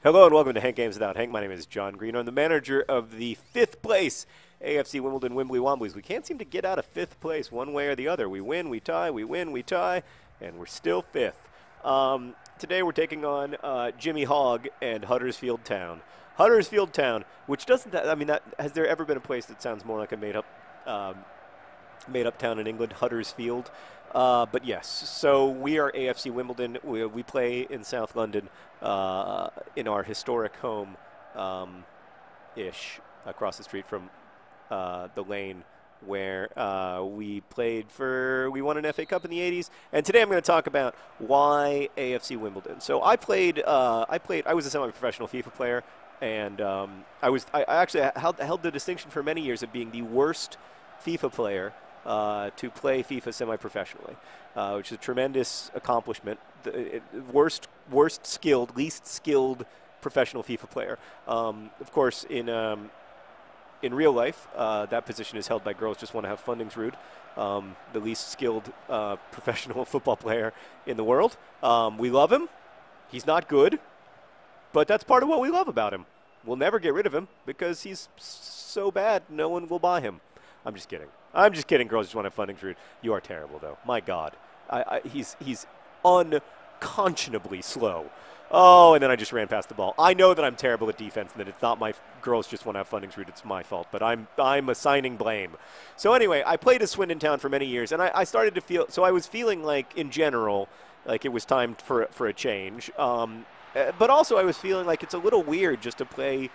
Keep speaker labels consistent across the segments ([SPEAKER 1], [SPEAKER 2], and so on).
[SPEAKER 1] Hello and welcome to Hank Games Without Hank. My name is John Green. I'm the manager of the fifth place AFC Wimbledon Womblly Womblys. We can't seem to get out of fifth place one way or the other. We win, we tie, we win, we tie, and we're still fifth. Today we're taking on Jimmy Hogg and Huddersfield Town. Huddersfield Town, which doesn't, has there ever been a place that sounds more like a made-up town in England, Huddersfield? But yes, so we are AFC Wimbledon. We play in South London in our historic home ish across the street from the lane where we won an FA Cup in the 80s. And today I'm going to talk about why AFC Wimbledon. So I was a semi-professional FIFA player, and I actually held the distinction for many years of being the worst FIFA player to play FIFA semi-professionally, which is a tremendous accomplishment. The worst skilled, least skilled professional FIFA player. Of course, in real life, that position is held by girls just want to have funding's rude. The least skilled professional football player in the world. We love him. He's not good, but that's part of what we love about him. We'll never get rid of him because he's so bad no one will buy him. I'm just kidding. I'm just kidding. Girls just want to have funding's rude. You are terrible, though. My God. He's unconscionably slow. Oh, and then I just ran past the ball. I know that I'm terrible at defense and that it's not my girls just want to have funding's rude. It's my fault, but I'm assigning blame. So anyway, I played at Swindon Town for many years, and I started to feel – so I was feeling like, in general, like it was time for a change. But also I was feeling like it's a little weird just to play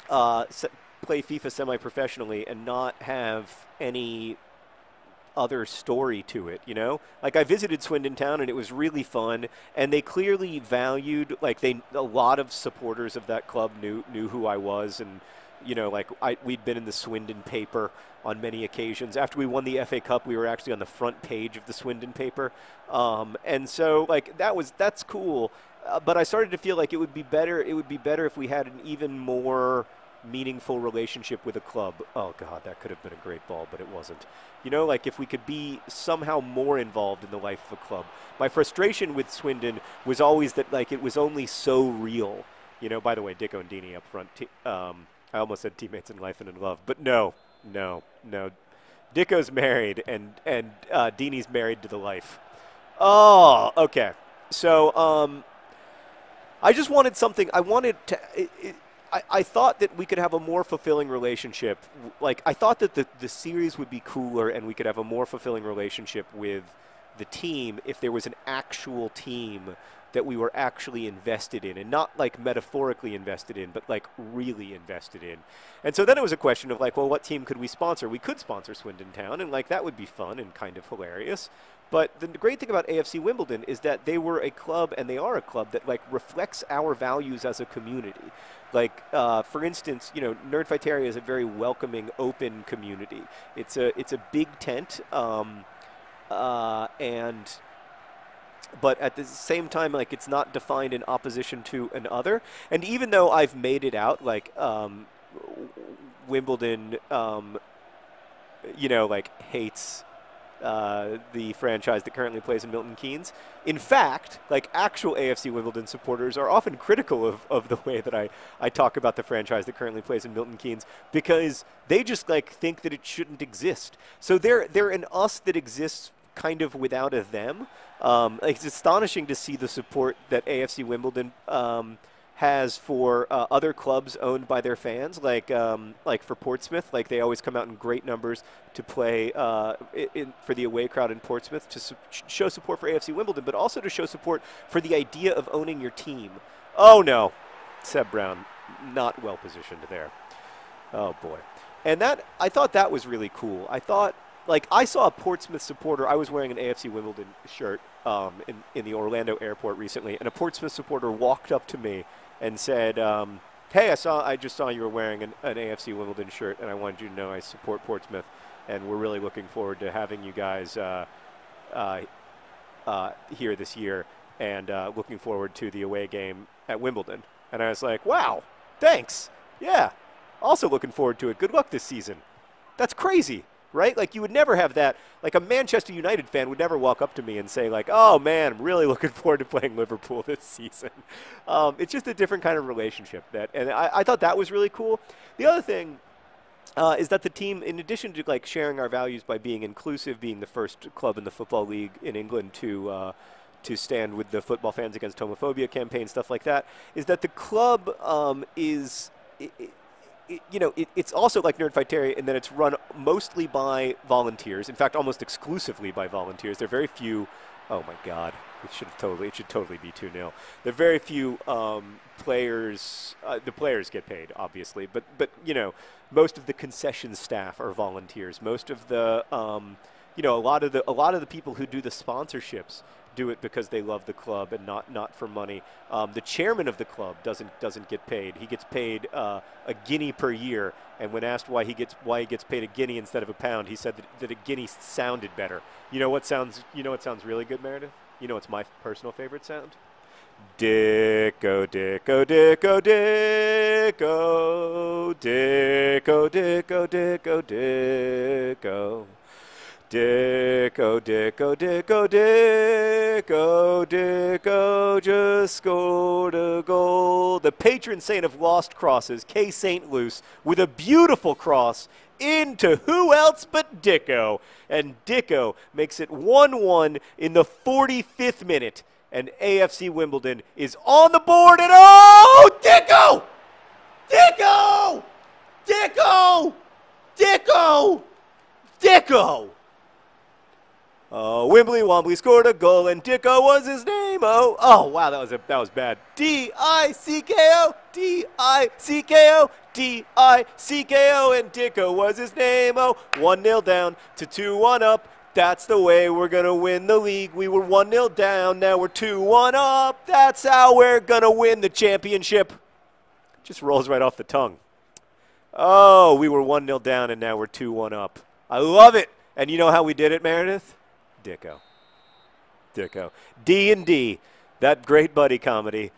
[SPEAKER 1] FIFA semi-professionally and not have any other story to it, you know? Like, I visited Swindon Town, and it was really fun, and they clearly valued, like, a lot of supporters of that club knew who I was, and, you know, like, we'd been in the Swindon paper on many occasions. After we won the FA Cup, we were actually on the front page of the Swindon paper, and so, like, that's cool, but I started to feel like it would be better if we had an even more meaningful relationship with a club. Oh God, that could have been a great ball, but it wasn't. You know, like if we could be somehow more involved in the life of a club. My frustration with Swindon was always that like it was only so real. You know, by the way, Dicko and Dini up front. I almost said teammates in life and in love, but no. Dicko's married and Dini's married to the life. Oh, okay. So I just wanted something. I wanted to. I thought that we could have a more fulfilling relationship. Like, I thought that the series would be cooler and we could have a more fulfilling relationship with the team if there was an actual team that we were actually invested in, and not like metaphorically invested in, but like really invested in. And so then it was a question of like, well, what team could we sponsor? We could sponsor Swindon Town, and like that would be fun and kind of hilarious. But the great thing about AFC Wimbledon is that they were a club, and they are a club that like reflects our values as a community. Like, for instance, you know, Nerdfighteria is a very welcoming, open community. It's a big tent, but at the same time, like, it's not defined in opposition to an other. And even though I've made it out, like, Wimbledon, you know, like, hates the franchise that currently plays in Milton Keynes. In fact, like actual AFC Wimbledon supporters are often critical of the way that I talk about the franchise that currently plays in Milton Keynes because they just like think that it shouldn't exist. So they're an us that exists kind of without a them. It's astonishing to see the support that AFC Wimbledon has for other clubs owned by their fans, like for Portsmouth. Like they always come out in great numbers to play for the away crowd in Portsmouth to show support for AFC Wimbledon, but also to show support for the idea of owning your team. Oh no, Seb Brown, not well positioned there. Oh boy, and I thought that was really cool. I thought. Like, I saw a Portsmouth supporter. I was wearing an AFC Wimbledon shirt in the Orlando airport recently, and a Portsmouth supporter walked up to me and said, hey, I just saw you were wearing an AFC Wimbledon shirt, and I wanted you to know I support Portsmouth, and we're really looking forward to having you guys here this year, and looking forward to the away game at Wimbledon. And I was like, wow, thanks. Yeah, also looking forward to it. Good luck this season. That's crazy. right? Like, you would never have that. Like, a Manchester United fan would never walk up to me and say, like, oh, man, I'm really looking forward to playing Liverpool this season. It's just a different kind of relationship. And I thought that was really cool. The other thing is that the team, in addition to, like, sharing our values by being inclusive, being the first club in the Football League in England to stand with the Football Fans Against Homophobia campaign, stuff like that, is that the club is it's also like Nerdfighteria in that it's run mostly by volunteers. In fact, almost exclusively by volunteers. There are very few. Oh my God! It should totally be 2-0. There are very few players. The players get paid, obviously, but most of the concession staff are volunteers. Most of the a lot of the people who do the sponsorships do it because they love the club and not for money. The chairman of the club doesn't get paid. He gets paid a guinea per year. And when asked why he gets paid a guinea instead of a pound, he said that a guinea sounded better. You know what sounds really good, Meredith? You know what's my personal favorite sound? Dicko, dicko, dicko, dicko, dicko, dicko, dicko, dicko. Dicko, Dicko, Dicko, Dicko, Dicko just scored a goal. The patron saint of lost crosses, K. St. Luce, with a beautiful cross into who else but Dicko. And Dicko makes it 1-1 in the 45th minute. And AFC Wimbledon is on the board. And oh, Dicko! Dicko! Dicko! Dicko! Dicko! Wimbly Wombly scored a goal, and Dicko was his name. Oh, wow, that was bad. D-I-C-K-O, D-I-C-K-O, D-I-C-K-O, and Dicko was his name. 1-0 down to 2-1 up. That's the way we're going to win the league. We were 1-0 down, now we're 2-1 up. That's how we're going to win the championship. Just rolls right off the tongue. Oh, we were 1-0 down, and now we're 2-1 up. I love it. And you know how we did it, Meredith? Dicko. Dicko. D&D, that great buddy comedy.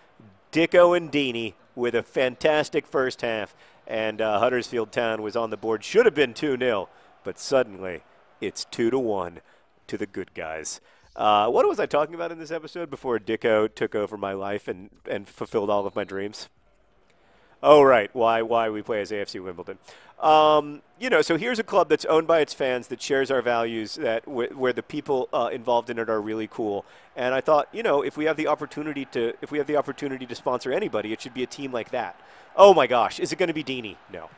[SPEAKER 1] Dicko and Deanie with a fantastic first half. And Huddersfield Town was on the board. Should have been 2-0, but suddenly it's 2-1 to the good guys. What was I talking about in this episode before Dicko took over my life and fulfilled all of my dreams? Oh, right. Why we play as AFC Wimbledon. So here's a club that's owned by its fans, that shares our values, that where the people involved in it are really cool. And I thought, if we have the opportunity to sponsor anybody, it should be a team like that. Oh my gosh, is it going to be Deanie? No.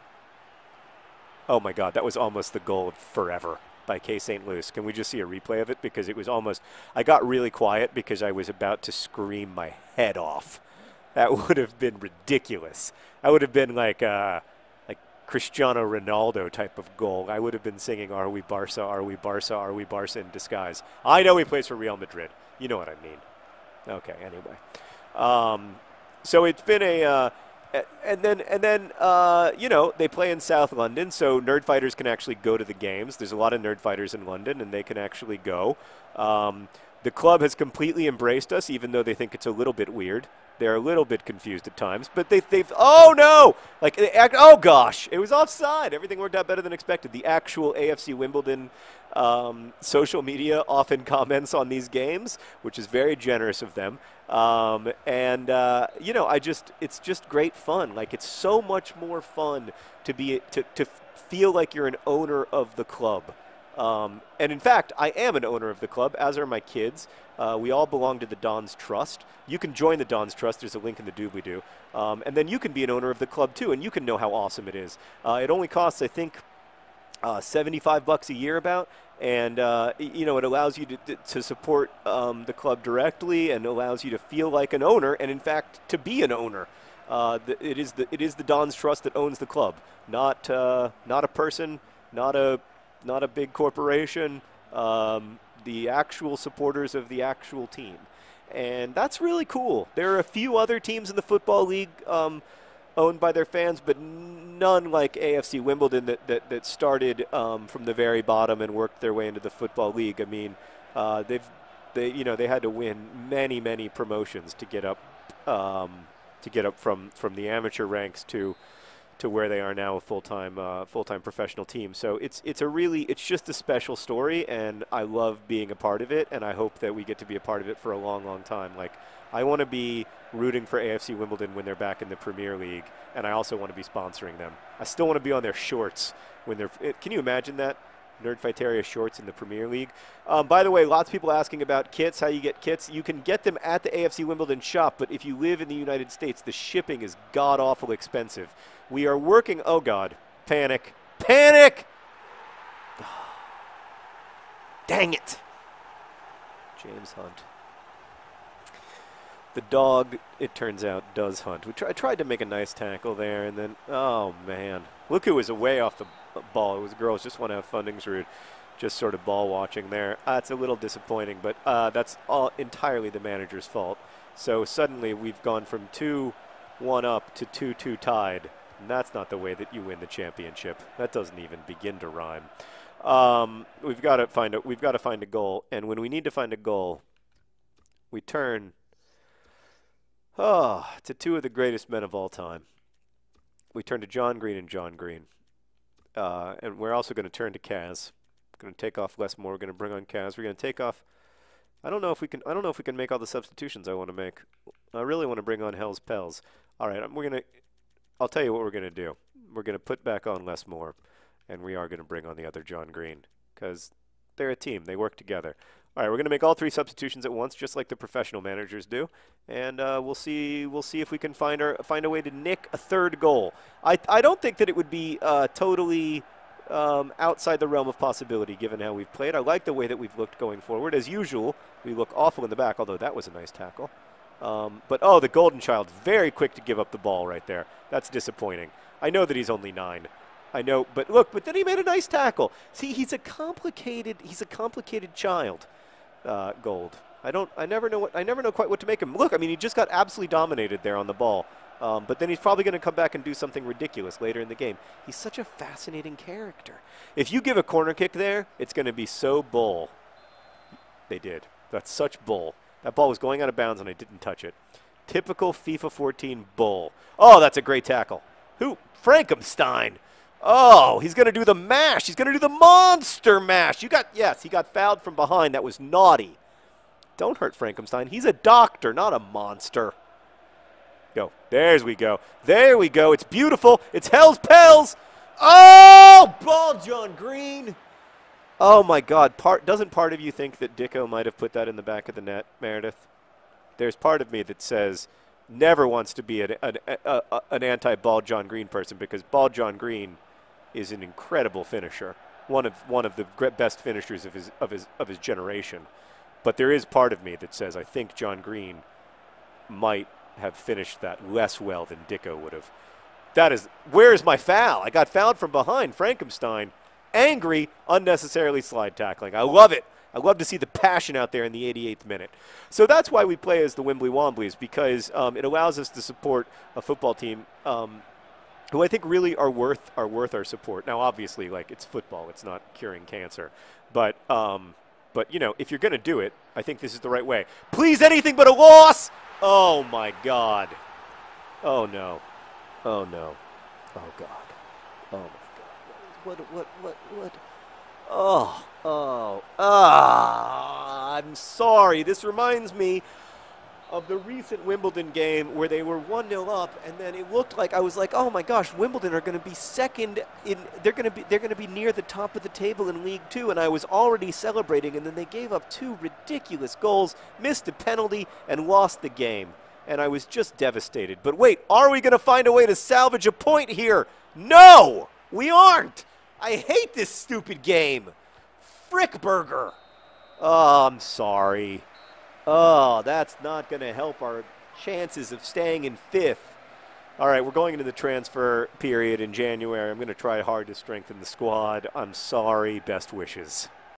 [SPEAKER 1] Oh my God, that was almost the goal of forever by K. St. Luce. Can we just see a replay of it? Because it was almost, I got really quiet because I was about to scream my head off. That would have been ridiculous. That would have been like Cristiano Ronaldo type of goal. I would have been singing, "Are we Barca? Are we Barca? Are we Barca?" in disguise. I know he plays for Real Madrid. You know what I mean. Okay. Anyway, so it's been and then they play in South London, so nerd fighters can actually go to the games. There's a lot of nerd fighters in London, and they can actually go. The club has completely embraced us, even though they think it's a little bit weird. They're a little bit confused at times, but they've oh no, oh gosh, it was offside. Everything worked out better than expected. The actual AFC Wimbledon social media often comments on these games, which is very generous of them. It's just great fun. Like, it's so much more fun to feel like you're an owner of the club. And in fact, I am an owner of the club, as are my kids. We all belong to the Don's Trust. You can join the Don's Trust. There's a link in the doobly-doo. And then you can be an owner of the club, too, and you can know how awesome it is. It only costs, I think, $75 a year about. And, it allows you to support the club directly, and allows you to feel like an owner, and, in fact, to be an owner. It is the Don's Trust that owns the club, not a person, not a big corporation, the actual supporters of the actual team. And that's really cool. There are a few other teams in the Football League owned by their fans, but none like AFC Wimbledon that started from the very bottom and worked their way into the Football League. I mean, they had to win many promotions to get up from the amateur ranks to to where they are now, a full-time professional team. So it's just a special story, and I love being a part of it, and I hope that we get to be a part of it for a long, long time. Like, I want to be rooting for AFC Wimbledon when they're back in the Premier League, and I also want to be sponsoring them. I still want to be on their shorts when they're. Can you imagine that? Nerdfighteria shorts in the Premier League. By the way, lots of people asking about kits, how you get kits. You can get them at the AFC Wimbledon shop, but if you live in the United States, the shipping is god-awful expensive. We are working, oh God, panic, panic! Dang it. James Hunt. The dog, it turns out, does hunt. I tried to make a nice tackle there, and then, oh man. Look who was away off the ball. It was girls, just want to have funding's rude. Just sort of ball watching there. It's a little disappointing, but that's all entirely the manager's fault. So suddenly we've gone from 2-1 up to 2-2 tied, and that's not the way that you win the championship. That doesn't even begin to rhyme. We've got to find a goal, and when we need to find a goal, we turn to two of the greatest men of all time. We turn to John Green and John Green. And we're also going to turn to Kaz. We're going to take off Les Moore. We're going to bring on Kaz. We're going to take off. I don't know if we can make all the substitutions I want to make. I really want to bring on Hell's Pels. All right, I'll tell you what we're going to do. We're going to put back on Les Moore, and we are going to bring on the other John Green because they're a team. They work together. All right, we're going to make all three substitutions at once, just like the professional managers do, and we'll see if we can find a way to nick a third goal. I don't think that it would be totally outside the realm of possibility, given how we've played. I like the way that we've looked going forward. As usual, we look awful in the back, although that was a nice tackle. But the Golden Child, very quick to give up the ball right there. That's disappointing. I know that he's only 9. I know, but look, but then he made a nice tackle. See, he's a complicated child. Gold. I never know quite what to make him. Look, I mean, he just got absolutely dominated there on the ball. But then he's probably going to come back and do something ridiculous later in the game. He's such a fascinating character. If you give a corner kick there, it's going to be so bull. They did. That's such bull. That ball was going out of bounds and I didn't touch it. Typical FIFA 14 bull. Oh, that's a great tackle. Who? Frankenstein. Oh, he's going to do the mash. He's going to do the monster mash. Yes, he got fouled from behind. That was naughty. Don't hurt Frankenstein. He's a doctor, not a monster. Go. There we go. There we go. It's beautiful. It's Hell's Pels. Oh, ball, John Green. Oh, my God. Doesn't part of you think that Dicko might have put that in the back of the net, Meredith? There's part of me that says never wants to be an anti-Ball John Green person because Ball John Green is an incredible finisher, one of the best finishers of his generation. But there is part of me that says I think John Green might have finished that less well than Dicko would have. Where's my foul? I got fouled from behind. Frankenstein, angry, unnecessarily slide tackling. I love it. I love to see the passion out there in the 88th minute. So that's why we play as the Wimbly Womblys, because it allows us to support a football team who I think really are worth our support. Now, obviously, like, it's football. It's not curing cancer. But you know, if you're going to do it, I think this is the right way. Please, anything but a loss! Oh, my God. Oh, no. Oh, no. Oh, God. Oh, my God. What? I'm sorry. This reminds me of the recent Wimbledon game where they were 1-0 up, and then it looked like I was like, oh my gosh, Wimbledon are going to be second in. They're going to be near the top of the table in League Two, and I was already celebrating, and then they gave up 2 ridiculous goals, missed a penalty, and lost the game, and I was just devastated. But wait, are we going to find a way to salvage a point here? No, we aren't. I hate this stupid game. Frickburger. Oh, I'm sorry. Oh, that's not going to help our chances of staying in 5th. All right, we're going into the transfer period in January. I'm going to try hard to strengthen the squad. I'm sorry. Best wishes.